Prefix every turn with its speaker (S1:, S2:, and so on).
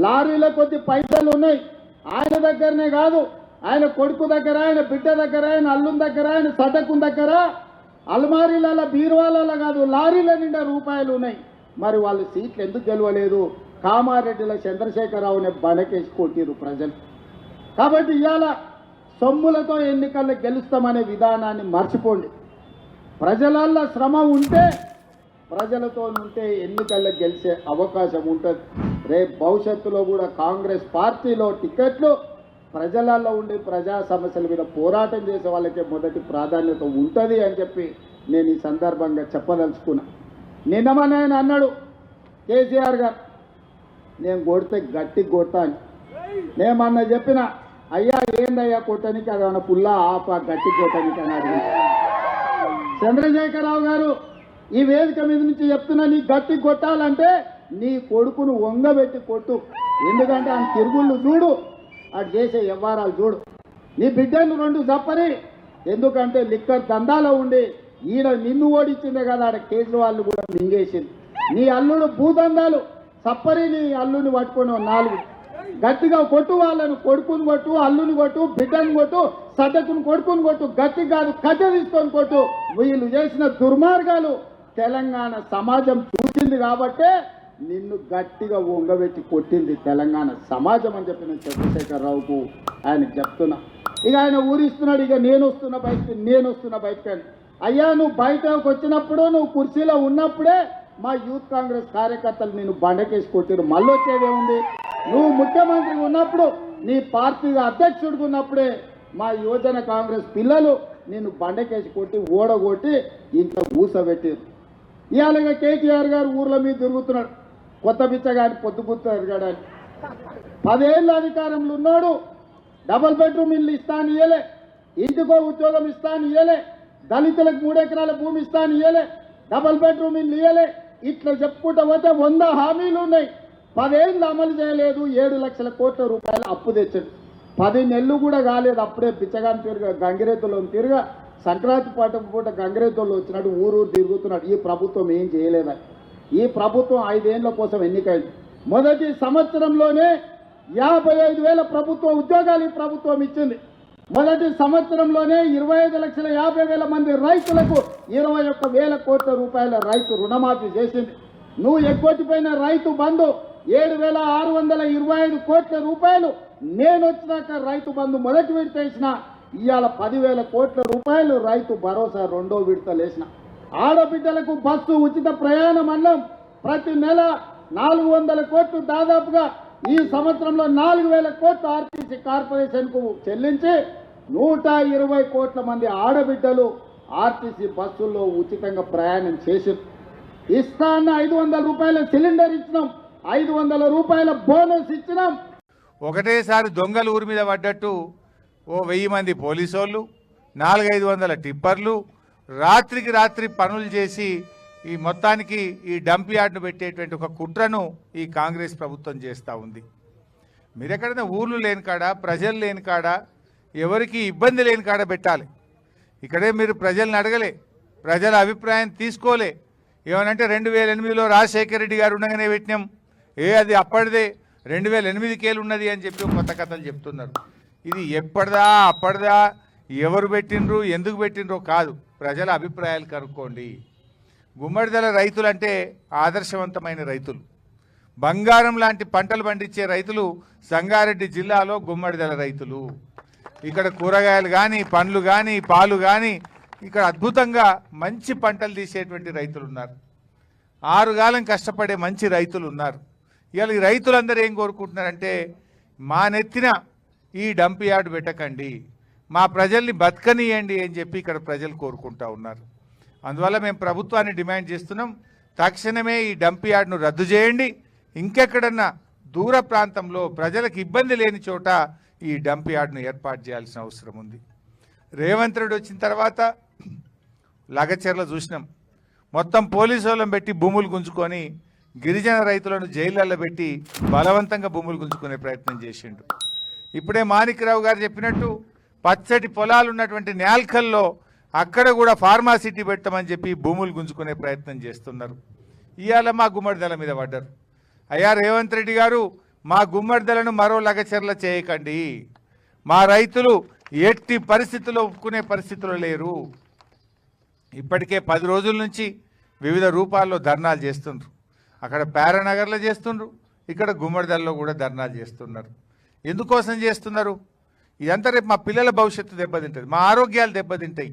S1: లారీల కొద్ది పైసలు ఉన్నాయి. ఆయన దగ్గరనే కాదు, ఆయన కొడుకు దగ్గర, ఆయన బిడ్డ దగ్గర, ఆయన అల్లుని దగ్గర, ఆయన సటకుని దగ్గర అల్మారీల బీరువాల కాదు లారీల నిండా రూపాయలు ఉన్నాయి. మరి వాళ్ళు సీట్లు ఎందుకు గెలవలేదు? కామారెడ్డిలో చంద్రశేఖరరావుని బడకేసి కొట్టిరు ప్రజలు. కాబట్టి ఇవాళ సొమ్ములతో ఎన్నికల్లో గెలుస్తామనే విధానాన్ని మర్చిపోండి. ప్రజలల్లో శ్రమ ఉంటే, ప్రజలతో ఉంటే ఎన్నికల్లో గెలిచే అవకాశం ఉంటుంది. రేపు భవిష్యత్తులో కూడా కాంగ్రెస్ పార్టీలో టికెట్లు ప్రజలలో ఉండి ప్రజా సమస్యల మీద పోరాటం చేసే వాళ్ళకే మొదటి ప్రాధాన్యత ఉంటుంది అని చెప్పి నేను ఈ సందర్భంగా చెప్పదలుచుకున్నా. నిన్నమని అన్నాడు కేసీఆర్ గారు, నేను కొడితే గట్టి కొడతా అని. నేమన్నా చెప్పిన, అయ్యా ఏందయ్యా కొట్టడానికి, అదన్నా పుల్లా ఆప గట్టి కొట్టడానికి అని అడిగి. చంద్రశేఖరరావు గారు ఈ వేదిక మీద నుంచి చెప్తున్నా, నీ గట్టి కొట్టాలంటే నీ కొడుకును వంగబెట్టి కొట్టు. ఎందుకంటే ఆయన తిరుగుళ్ళు చూడు, అటు చేసే వ్యవహారాలు చూడు. నీ బిడ్డను రెండు చప్పరి, ఎందుకంటే లిక్కర్ దందాలో ఉండి ఈడ నిన్ను ఓడించిందే కదా, ఆడ కేజ్రీవాల్ని కూడా మింగేసింది. నీ అల్లుడు భూదందాలు చప్పరి, నీ అల్లుని పట్టుకొని 4 గట్టిగా కొట్టు. వాళ్ళను కొడుకుని కొట్టు, అల్లుని కొట్టు, బిడ్డను కొట్టు, సడ్డకుని కొడుకుని కొట్టు, గట్టి కాదు కట్టె తీసుకొని కొట్టు. వీళ్ళు చేసిన దుర్మార్గాలు తెలంగాణ సమాజం చూసింది కాబట్టే నిన్ను గట్టిగా వంగబెట్టి కొట్టింది తెలంగాణ సమాజం అని చెప్పి నేను చంద్రశేఖరరావుకు ఆయనకు చెప్తున్నా. ఇక ఆయన ఊరిస్తున్నాడు, ఇక నేను వస్తున్నా బయటకు అని. అయ్యా నువ్వు బయటకు వచ్చినప్పుడు, నువ్వు కుర్చీలో ఉన్నప్పుడే మా యూత్ కాంగ్రెస్ కార్యకర్తలు నిన్ను బండకేసి కొట్టిరు. మళ్ళీ వచ్చేదేముంది? నువ్వు ముఖ్యమంత్రి ఉన్నప్పుడు, నీ పార్టీ అధ్యక్షుడిగా ఉన్నప్పుడే మా యువజన కాంగ్రెస్ పిల్లలు నిన్ను బండకేసి కొట్టి ఓడగొట్టి ఇంట్లో ఊసబెట్టారు. ఇవాళ కేటీఆర్ గారు ఊర్ల మీద తిరుగుతున్నాడు, కొత్త బిచ్చగాని పొద్దుగుతారు కదా. 10 ఏళ్ళ అధికారంలో ఉన్నాడు, డబుల్ బెడ్రూమ్ ఇల్లు ఇస్తాను ఇయ్యలే, ఇంటికో ఉద్యోగం ఇస్తాను ఇయ్యలే, దళితులకు 3 ఎకరాల భూమి ఇస్తాను ఇయ్యలే, డబుల్ బెడ్రూమ్ ఇల్లు ఇయ్యలే. ఇట్లా చెప్పుకుంటా పోతే 100 హామీలు ఉన్నాయి. 10 ఏళ్ళు అమలు చేయలేదు. 7 లక్షల కోట్ల రూపాయలు అప్పు తెచ్చాడు. 10 నెలలు కూడా కాలేదు, అప్పుడే బిచ్చగాని తిరుగా గంగిరెద్దులో తిరుగా సంక్రాంతి పూట గంగిరెద్దులో వచ్చినట్టు ఊరు తిరుగుతున్నాడు. ఈ ప్రభుత్వం ఏం చేయలేదని. ఈ ప్రభుత్వం 5 ఏళ్ల కోసం ఎన్నికైంది. మొదటి సంవత్సరంలోనే 55,000 ప్రభుత్వ ఉద్యోగాలు ఈ ప్రభుత్వం ఇచ్చింది. మొదటి సంవత్సరంలోనే 25,50,000 మంది రైతులకు 21,000 కోట్ల రూపాయల రైతు రుణమాఫీ చేసింది. నువ్వు ఎగ్గొట్టిపోయిన రైతు బంధు 7,625 కోట్ల రూపాయలు నేను వచ్చినాక రైతు బంధు మొదటి విడత వేసిన. ఇవాళ 10,000 కోట్ల రూపాయలు రైతు భరోసా 2వ విడతలు వేసిన. ఆడబిడ్డలకు బస్సు ఉచిత ప్రయాణం అన్నం ప్రతి నెల 400 కోట్లు, దాదాపుగా ఈ సంవత్సరంలో 4,000 కోట్లు ఆర్టీసీ కార్పొరేషన్కు చెల్లించి 120 కోట్ల మంది ఆడబిడ్డలు ఆర్టీసీ బస్సుల్లో ఉచితంగా ప్రయాణం చేశారు. ఇస్తా అన్న 500 రూపాయల సిలిండర్ ఇచ్చినాం, 500 రూపాయల బోనస్ ఇచ్చినాం.
S2: ఒకటేసారి దొంగలు ఊరి మీద పడ్డట్టు 1000 మంది పోలీసోళ్ళు, 400-500 టిప్పర్లు రాత్రికి రాత్రి పనులు చేసి ఈ మొత్తానికి ఈ డంప్ యార్డ్ను పెట్టేటువంటి ఒక కుట్రను ఈ కాంగ్రెస్ ప్రభుత్వం చేస్తూ ఉంది. మీరు ఎక్కడైనా ఊర్లు లేని కాడ, ప్రజలు లేని కాడ, ఎవరికి ఇబ్బంది లేని కాడ పెట్టాలి. ఇక్కడే మీరు ప్రజల్ని అడగలే, ప్రజల అభిప్రాయం తీసుకోలే. ఏమనంటే 2008లో రాజశేఖర రెడ్డి గారు ఉండగానే పెట్టినాం, అది అప్పటిదే 2008కేలు ఉన్నది అని చెప్పి కొత్త కథలు చెప్తున్నారు. ఇది ఎప్పటిదా అప్పటిదా, ఎవరు పెట్టినరు ఎందుకు పెట్టినరో కాదు, ప్రజల అభిప్రాయాలు కనుక్కోండి. గుమ్మడిదల రైతులు అంటే ఆదర్శవంతమైన రైతులు, బంగారం లాంటి పంటలు పండించే రైతులు సంగారెడ్డి జిల్లాలో గుమ్మడిదల రైతులు. ఇక్కడ కూరగాయలు కానీ, పండ్లు కానీ, పాలు కానీ ఇక్కడ అద్భుతంగా మంచి పంటలు తీసేటువంటి రైతులు ఉన్నారు. 6 కాలం కష్టపడే మంచి రైతులు ఉన్నారు. ఇవాళ ఈ రైతులందరూ ఏం కోరుకుంటున్నారంటే, మా నెత్తిన ఈ డంప్ యార్డ్ పెట్టకండి, మా ప్రజల్ని బతకనియండి అని చెప్పి ఇక్కడ ప్రజలు కోరుకుంటా ఉన్నారు. అందువల్ల మేము ప్రభుత్వాన్ని డిమాండ్ చేస్తున్నాం, తక్షణమే ఈ డంప్ యార్డ్ను రద్దు చేయండి. ఇంకెక్కడన్నా దూర ప్రాంతంలో ప్రజలకు ఇబ్బంది లేని చోట ఈ డంప్ యార్డ్ను ఏర్పాటు చేయాల్సిన అవసరం ఉంది. రేవంత్ రెడ్డి వచ్చిన తర్వాత లగచర్ల చూసినాం, మొత్తం పోలీసు వాళ్ళని పెట్టి భూములు గుంజుకొని గిరిజన రైతులను జైళ్ళల్లో పెట్టి బలవంతంగా భూములు గుంజుకునే ప్రయత్నం చేసిండు. ఇప్పుడే మాణిక్రావు గారు చెప్పినట్టు పచ్చటి పొలాలు ఉన్నటువంటి నేల్కల్లో అక్కడ కూడా ఫార్మాసిటీ పెట్టమని చెప్పి భూములు గుంజుకునే ప్రయత్నం చేస్తున్నారు. ఇవాళ మా గుమ్మడిదల మీద పడ్డారు. అయ్యా రేవంత్ రెడ్డి గారు మా గుమ్మడిదలను మరో లగచర్ల చేయకండి. మా రైతులు ఎట్టి పరిస్థితుల్లో ఒప్పుకునే పరిస్థితుల్లో లేరు. ఇప్పటికే 10 రోజుల నుంచి వివిధ రూపాల్లో ధర్నాలు చేస్తుండ్రు. అక్కడ పారానగర్లో చేస్తుండ్రు, ఇక్కడ గుమ్మడిదల్లో కూడా ధర్నాలు చేస్తున్నారు. ఎందుకోసం చేస్తున్నారు? ఇదంతా రేపు మా పిల్లల భవిష్యత్తు దెబ్బతింటుంది, మా ఆరోగ్యాలు దెబ్బతింటాయి.